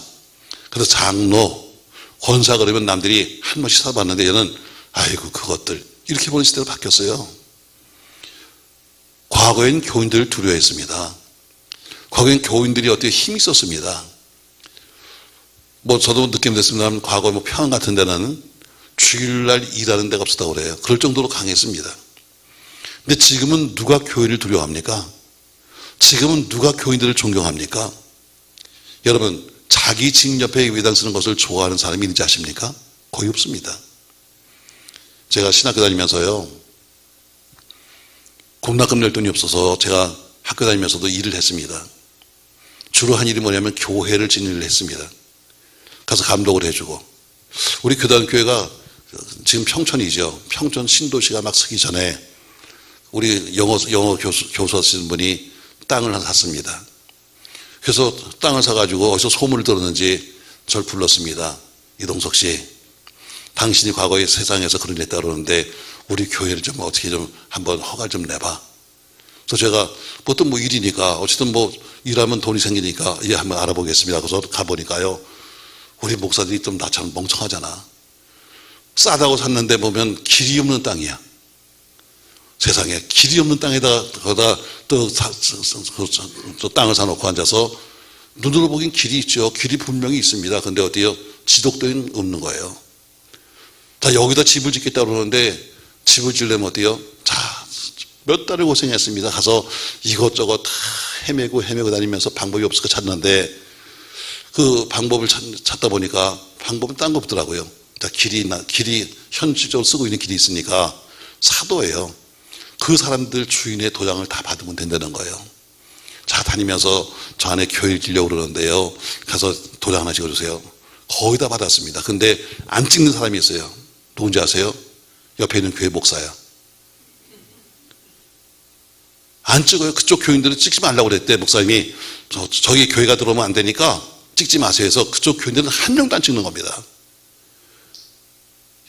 그래도 장로, 권사 그러면 남들이 한 번씩 사봤는데 얘는 아이고 그것들 이렇게 보는 시대로 바뀌었어요. 과거엔 교인들을 두려워했습니다. 과거엔 교인들이 어떻게 힘이 있었습니다. 저도 느낌됐습니다만 과거 평안 같은 데는 주일날 일하는 데가 없었다고 그래요. 그럴 정도로 강했습니다. 근데 지금은 누가 교인을 두려워합니까? 지금은 누가 교인들을 존경합니까? 여러분, 자기 집 옆에 예배당 쓰는 것을 좋아하는 사람이 있는지 아십니까? 거의 없습니다. 제가 신학교 다니면서요, 공납금 낼 돈이 없어서 제가 학교 다니면서도 일을 했습니다. 주로 한 일이 뭐냐면 교회를 진일을 했습니다. 가서 감독을 해주고, 우리 교단교회가 지금 평촌이죠. 평촌 신도시가 막 서기 전에 우리 영어 교수 하시는 분이 땅을 하나 샀습니다. 그래서 땅을 사가지고 어디서 소문을 들었는지 저를 불렀습니다. 이동석 씨, 당신이 과거에 세상에서 그런 일 했다고 그러는데 우리 교회를 좀 어떻게 좀 한번 허가를 좀 내봐. 그래서 제가 보통 일이니까 어쨌든 일하면 돈이 생기니까 한번 알아보겠습니다. 그래서 가보니까요, 우리 목사들이 좀 나처럼 멍청하잖아. 싸다고 샀는데 보면 길이 없는 땅이야. 세상에 길이 없는 땅에다 거기다 또 땅을 사놓고 앉아서 눈으로 보긴 길이 있죠. 길이 분명히 있습니다. 근데 어때요? 지독도는 없는 거예요. 자, 여기다 집을 짓겠다고 그러는데 집을 지으려면 어때요? 자, 몇 달을 고생했습니다. 가서 이것저것 다 헤매고 다니면서 방법이 없을까 찾는데 그 방법을 찾다 보니까 방법은 딴 거 없더라고요. 자, 길이 현실적으로 쓰고 있는 길이 있으니까 사도예요. 그 사람들 주인의 도장을 다 받으면 된다는 거예요. 자, 다니면서 저 안에 교회를 지려고 그러는데요, 가서 도장 하나 찍어주세요. 거의 다 받았습니다. 근데 안 찍는 사람이 있어요. 누군지 아세요? 옆에 있는 교회 목사야. 안 찍어요. 그쪽 교인들은 찍지 말라고 그랬대. 목사님이 저기 교회가 들어오면 안 되니까 찍지 마세요 해서 그쪽 교인들은 한 명도 안 찍는 겁니다.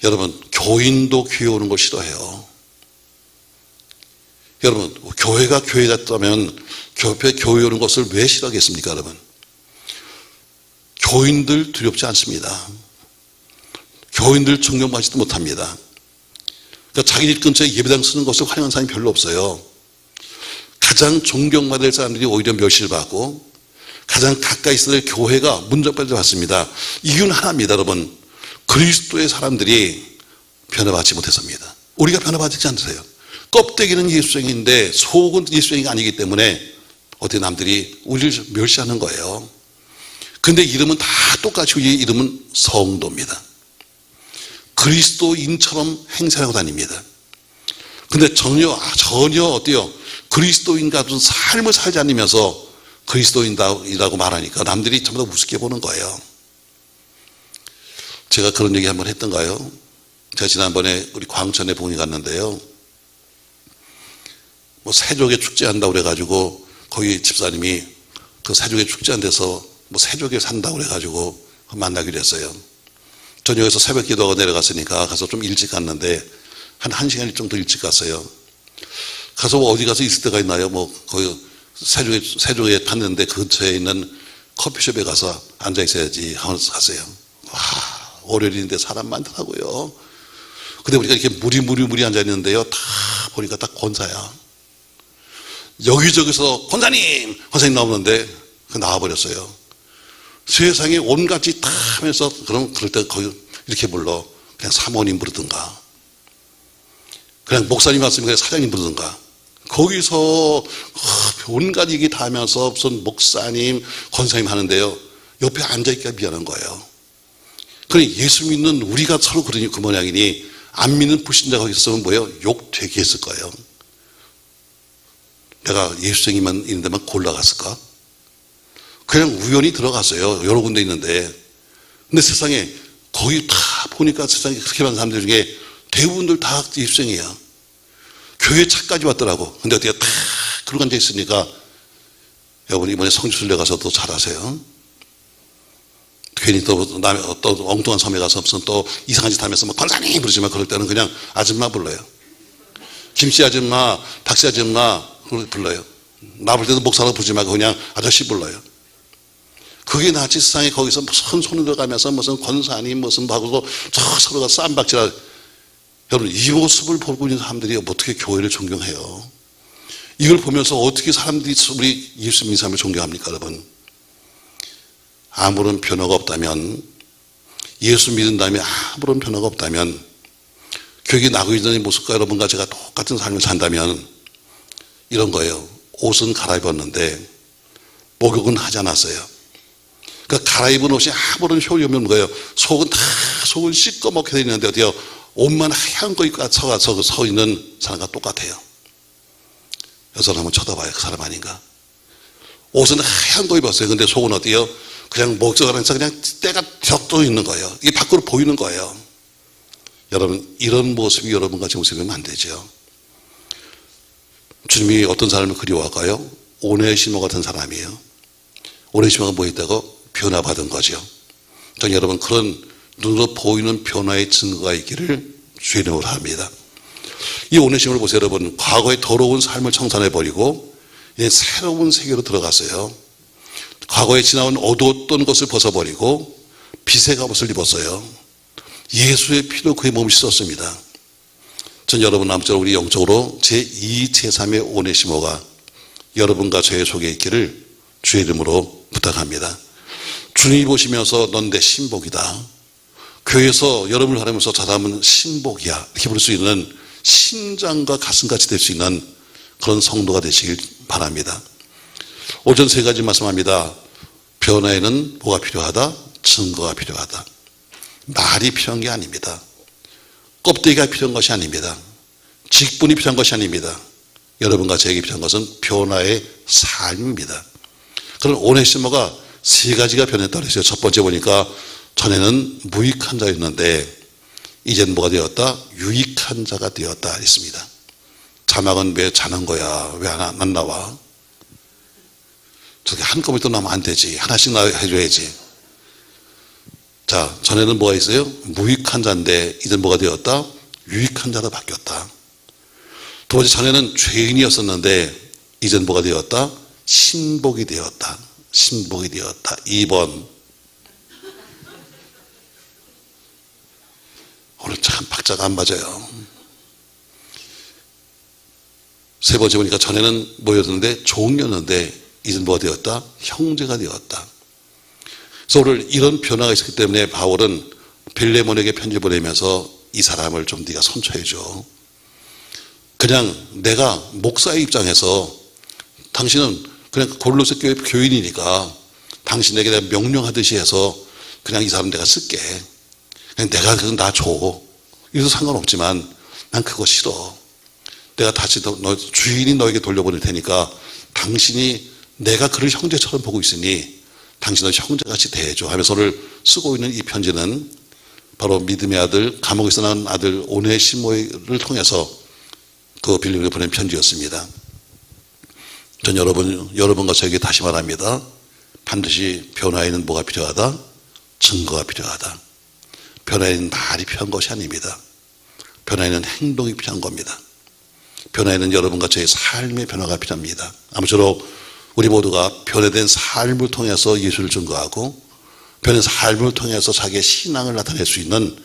여러분, 교인도 교회 오는 걸 싫어해요. 여러분, 교회가 교회 같다면 교회 오는 것을 왜 싫어하겠습니까, 여러분? 교인들 두렵지 않습니다. 교인들 존경받지도 못합니다. 그러니까 자기 집 근처에 예배당 쓰는 것을 환영하는 사람이 별로 없어요. 가장 존경받을 사람들이 오히려 멸시를 받고 가장 가까이 있어야 될 교회가 문정받지 않습니다. 이유는 하나입니다, 여러분. 그리스도의 사람들이 변화받지 못해서입니다. 우리가 변화받지 않으세요. 껍데기는 예수쟁이인데 속은 예수쟁이가 아니기 때문에 어떻게 남들이 우리를 멸시하는 거예요. 근데 이름은 다 똑같이 우리의 이름은 성도입니다. 그리스도인처럼 행세하고 다닙니다. 근데 전혀 어때요? 그리스도인 같은 삶을 살지 않으면서 그리스도인이라고 말하니까 남들이 전부 다 우습게 보는 거예요. 제가 그런 얘기 한번 했던가요? 제가 지난번에 우리 광천에 봉이 갔는데요, 세족에 축제한다고 그래가지고 거기 집사님이 그 세족에 축제한 데서 세족에 산다고 그래가지고 만나기로 했어요. 저녁에서 새벽 기도하고 내려갔으니까 가서 좀 일찍 갔는데 한 1시간 정도 일찍 갔어요. 가서 어디 가서 있을 데가 있나요? 거기 세족에 갔는데 그 근처에 있는 커피숍에 가서 앉아 있어야지 하면서 갔어요. 와, 월요일인데 사람 많더라고요. 근데 우리가 이렇게 무리 앉아있는데요. 다 보니까 딱 권사야. 여기저기서 권사님 나오는데 나와버렸어요. 세상에 온갖 짓 다 하면서 그럴 때 거기 이렇게 불러. 그냥 사모님 부르든가. 그냥 목사님 왔으면 그냥 사장님 부르든가. 거기서 온갖 얘기 다 하면서 무슨 목사님, 권사님 하는데요. 옆에 앉아있기가 미안한 거예요. 그러니 예수 믿는 우리가 서로 그러니 그 모양이니 안 믿는 불신자가 거기 있으면 뭐예요? 욕 되게 했을 거예요. 내가 예수쟁이만 있는 데만 골라갔을까? 그냥 우연히 들어갔어요. 여러 군데 있는데. 근데 세상에 거기 다 보니까 세상에 그렇게 많은 사람들 중에 대부분들 다 예수쟁이야. 교회 차까지 왔더라고. 근데 어떻게 다 그러고 앉아있으니까 여러분 이번에 성지순례 가서 또 잘하세요. 괜히 또 엉뚱한 섬에 가서 무슨 또 이상한 짓 하면서 뭐 권사님 부르지만 그럴 때는 그냥 아줌마 불러요. 김씨 아줌마, 박씨 아줌마 불러요. 나 볼 때도 목사로 부르지 말고 그냥 아저씨 불러요. 그게 낫지. 세상에 거기서 무슨 손을 들어가면서 무슨 권사님 무슨 하고서 서로가 쌈박질하. 여러분 이 모습을 보고 있는 사람들이 어떻게 교회를 존경해요? 이걸 보면서 어떻게 사람들이 우리 예수 믿는 사람을 존경합니까 여러분? 아무런 변화가 없다면, 예수 믿는다면 아무런 변화가 없다면, 교육에 나고 있는 모습과 여러분과 제가 똑같은 삶을 산다면 이런 거예요. 옷은 갈아입었는데 목욕은 하지 않았어요. 그러니까 갈아입은 옷이 아무런 효용이 없는 거예요. 속은 씻고 먹게 되어 있는데 어때요? 옷만 하얀 거 입고 서 있는 사람과 똑같아요. 여러분 한번 쳐다봐요. 그 사람 아닌가? 옷은 하얀 거 입었어요. 근데 속은 어때요? 그냥 목적하면서 그냥 때가 벽도 있는 거예요. 이게 밖으로 보이는 거예요. 여러분 이런 모습이 여러분과 제 모습이면 안 되죠. 주님이 어떤 사람을 그리워할까요? 오네시모 같은 사람이에요. 오네시모가 뭐 있다고? 변화받은 거죠. 그러니까 여러분 그런 눈으로 보이는 변화의 증거가 있기를 주의 이름으로 합니다. 이 오네시모를 보세요. 여러분 과거의 더러운 삶을 청산해버리고 이제 새로운 세계로 들어갔어요. 과거에 지나온 어두웠던 것을 벗어버리고 빛의 갑옷을 입었어요. 예수의 피로 그의 몸을 씻었습니다. 전 여러분 아무쪼록 우리 영적으로 제2, 제3의 오네시모가 여러분과 저의 속에 있기를 주의 이름으로 부탁합니다. 주님이 보시면서 넌 내 신복이다. 교회에서 여러분을 바라면서 저 사람은 신복이야 이렇게 부를 수 있는 심장과 가슴같이 될 수 있는 그런 성도가 되시길 바랍니다. 오전 세 가지 말씀합니다. 변화에는 뭐가 필요하다? 증거가 필요하다. 말이 필요한 게 아닙니다. 껍데기가 필요한 것이 아닙니다. 직분이 필요한 것이 아닙니다. 여러분과 저에게 필요한 것은 변화의 삶입니다. 그런 오네시모가 세 가지가 변했다고 했어요. 첫 번째 보니까 전에는 무익한 자였는데 이젠 뭐가 되었다? 유익한 자가 되었다 했습니다. 자막은 왜 자는 거야? 왜 안 나와? 저렇게 한꺼번에 또 나오면 안 되지. 하나씩 해줘야지. 자, 전에는 뭐가 있어요? 무익한 자인데 이젠 뭐가 되었다? 유익한 자로 바뀌었다. 두 번째, 전에는 죄인이었었는데 이젠 뭐가 되었다? 신복이 되었다. 신복이 되었다. 2번. 오늘 참 박자가 안 맞아요. 세 번째 보니까 전에는 뭐였는데 종이었는데 이젠 뭐가 되었다? 형제가 되었다. 그래서 오늘 이런 변화가 있었기 때문에 바울은 빌레몬에게 편지 보내면서 이 사람을 좀 네가 선처해줘. 그냥 내가 목사의 입장에서 당신은 그냥 골로새 교회 교인이니까 당신에게 내가 명령하듯이 해서 그냥 이 사람 내가 쓸게. 그냥 내가 그냥 나 줘. 이래도 상관없지만 난 그거 싫어. 내가 다시 너 주인이 너에게 돌려보낼 테니까 당신이 내가 그를 형제처럼 보고 있으니 당신은 형제같이 대해줘 하면서 오늘 쓰고 있는 이 편지는 바로 믿음의 아들, 감옥에서 난 아들 오네시모를 통해서 그 빌립보에 보낸 편지였습니다. 전 여러분과 저에게 다시 말합니다. 반드시 변화에는 뭐가 필요하다? 증거가 필요하다. 변화에는 말이 필요한 것이 아닙니다. 변화에는 행동이 필요한 겁니다. 변화에는 여러분과 저의 삶의 변화가 필요합니다. 아무쪼록 우리 모두가 변화된 삶을 통해서 예수를 증거하고 변화된 삶을 통해서 자기의 신앙을 나타낼 수 있는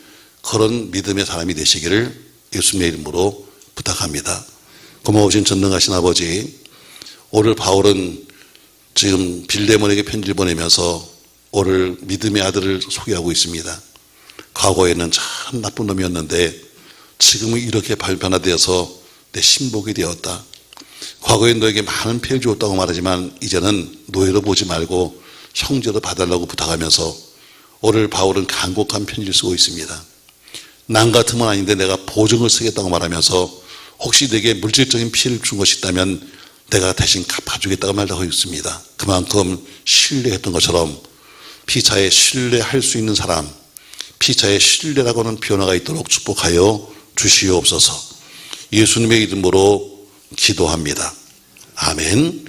그런 믿음의 사람이 되시기를 예수님의 이름으로 부탁합니다. 고마우신 전능하신 아버지, 오늘 바울은 지금 빌레몬에게 편지를 보내면서 오늘 믿음의 아들을 소개하고 있습니다. 과거에는 참 나쁜 놈이었는데 지금은 이렇게 변화되어서 내 신복이 되었다. 과거에 너에게 많은 피해를 주었다고 말하지만 이제는 노예로 보지 말고 형제로 봐달라고 부탁하면서 오늘 바울은 간곡한 편지를 쓰고 있습니다. 난 같으면 아닌데 내가 보증을 쓰겠다고 말하면서 혹시 내게 물질적인 피해를 준 것이 있다면 내가 대신 갚아주겠다고 말하고 있습니다. 그만큼 신뢰했던 것처럼 피차에 신뢰할 수 있는 사람, 피차에 신뢰라고 하는 변화가 있도록 축복하여 주시옵소서. 예수님의 이름으로 기도합니다. 아멘.